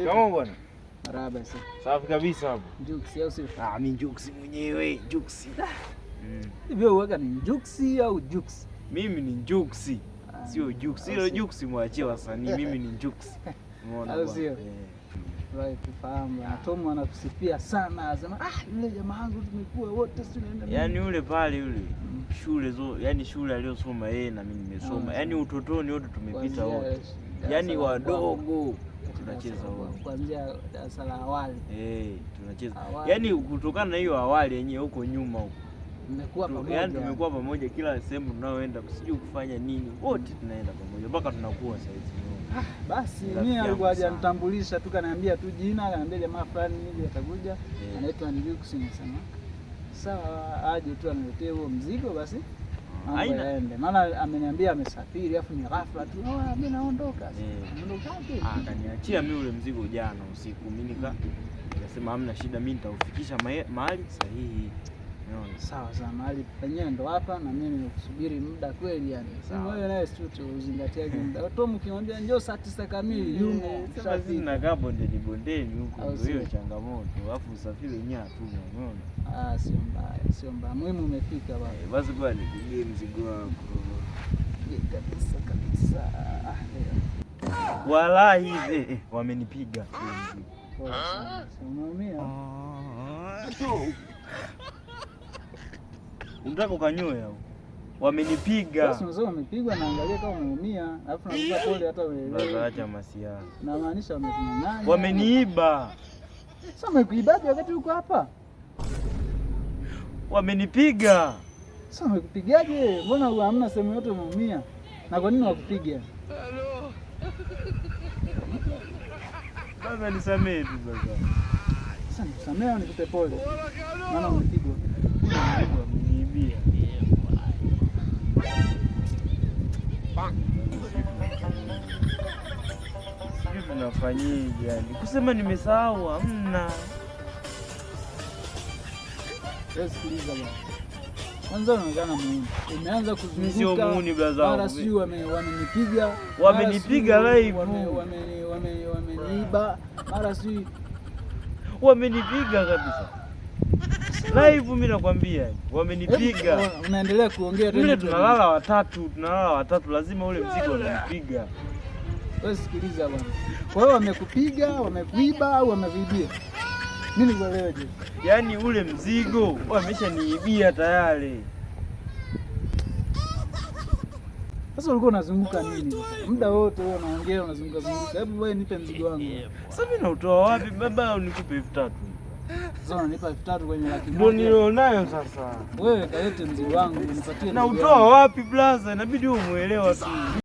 Kama bwana. Marahaba sasa. Safi kabisa hapo. Juksi au sio? Mimi Juksi mwenyewe, Juksi. Hivyo uweka ni Juksi au Juksi? Mimi ni Juksi. Sio Juksi. Ile Juksi mwachie wasanii, mimi ni Juksi. Umeona bwana? Au sio? Right, tufahamu. Tom anakusifia sana, anasema yule jamaa wangu tumekuwa wote si tunaenda. Yaani yule pale yule shule yani shule aliyosoma yeye na mimi nimesoma. Yaani utotoni wote tumepita wote. Yaani wadogo tunacheza wote. Kuanzia darasa la awali. Tunacheza. Yaani kutokana na hiyo awali yenyewe huko nyuma huko. Mmekuwa pamoja. Yaani tumekuwa pamoja kila sehemu tunaoenda, sijui kufanya nini. Wote tunaenda pamoja mpaka tunakuwa sasa hivi. Basi mimi alikuwa hajanitambulisha tu, kaniambia tu jina, kaniambia jamaa fulani hivi atakuja, anaitwa Juksi. Nasema sawa, aje tu aniletee huo mzigo basi aende, maana ameniambia amesafiri afu ni ghafla tu, mimi naondoka. Naondokaje? Akaniachia mimi ule mzigo jana usiku, mimi nikasema hamna shida, mimi nitaufikisha mahali sahihi. Sawa sawa, mahali penyewe ndo hapa, na mimi nimekusubiri muda kweli yani. Wewe naye sio uzingatia muda. Tom ukimwambia njoo saa 9 kamili yumo. Sasa sisi tunakaa bondeni huko, ndio hiyo changamoto. Alafu usafiri wenyewe hatuna, umeona? Sio mbaya, sio mbaya. Muhimu umefika bwana. Basi bwana, nipigie mzigo wako. Kabisa. Wallahi wamenipiga. Unaumia? Unataka ukanyoe au? Wamenipiga. Sasa unasema wamepigwa, na angalia kama umeumia, alafu nakupa pole hata wewe. Sasa acha masiara. Na maanisha wamekunyang'anya. Wameniiba. Sasa wamekuibaje wakati uko hapa? Wamenipiga. Sasa wamekupigaje? Mbona hamna sehemu yote umeumia? Na kwa nini wakupiga? Sasa nisamee tu sasa. Sasa nisamee au nikupe pole? Maana umepigwa. Wameniibia. Sijui tunafanyaje yani. Kusema nimesahau hamna. Sikiliza bwana. Kwanza unaonekana muhimu. Umeanza kuzunguka. Sio muhimu brother. Mara si wamenipiga. Wamenipiga live. Wameniiba. Mara si wamenipiga kabisa. Live mimi nakwambia. Wamenipiga. Unaendelea kuongea tena. Mimi tunalala watatu, lazima ule mzigo unanipiga. Wewe sikiliza bwana. Kwa hiyo wamekupiga, wamekuiba au wameviibia? Mimi nikueleweje? Yaani ule mzigo wameshaniibia tayari. Sasa ulikuwa unazunguka nini? Muda wote wewe unaongea unazunguka. Hebu wewe nipe mzigo wangu. Sasa mimi nautoa wapi baba au nikupe 3000? Sasa unanipa 3000 kwenye laki moja. Ndio nilionayo sasa. Wewe kalete mzigo wangu unipatie. Na utoa wapi blaza? Inabidi umuelewa tu.